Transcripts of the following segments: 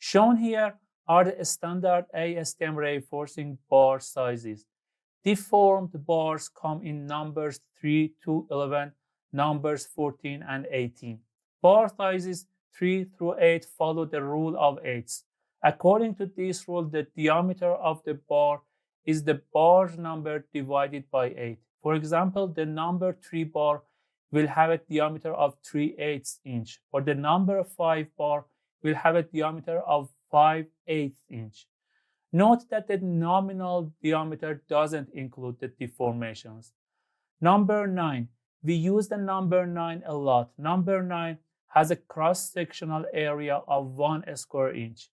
Shown here are the standard ASTM reinforcing bar sizes. Deformed bars come in numbers 3 to 11, numbers 14 and 18. Bar sizes 3 through 8 follow the rule of eighths. According to this rule, the diameter of the bar is the bar number divided by 8. For example, the number 3 bar will have a diameter of 3/8 inch, or the number 5 bar will have a diameter of 5/8 inch. Note that the nominal diameter doesn't include the deformations. Number 9. We use the number 9 a lot. Number 9 has a cross-sectional area of 1 square inch.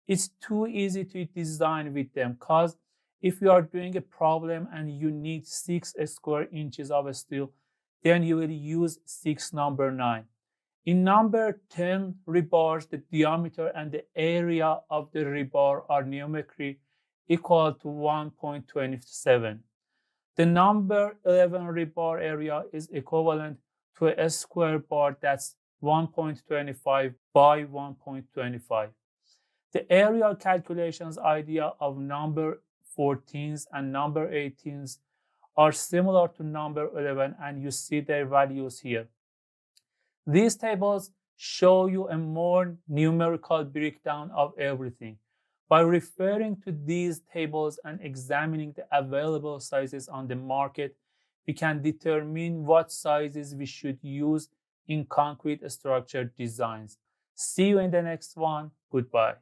It's too easy to design with them because if you are doing a problem and you need 6 square inches of steel, then you will use 6 number 9. In number 10 rebars, the diameter and the area of the rebar are numerically equal to 1.27. The number 11 rebar area is equivalent to a square bar that's 1.25 by 1.25. The area calculations idea of number 14s and number 18s are similar to number 11, and you see their values here. These tables show you a more numerical breakdown of everything. By referring to these tables and examining the available sizes on the market, we can determine what sizes we should use in concrete structure designs. See you in the next one. Goodbye.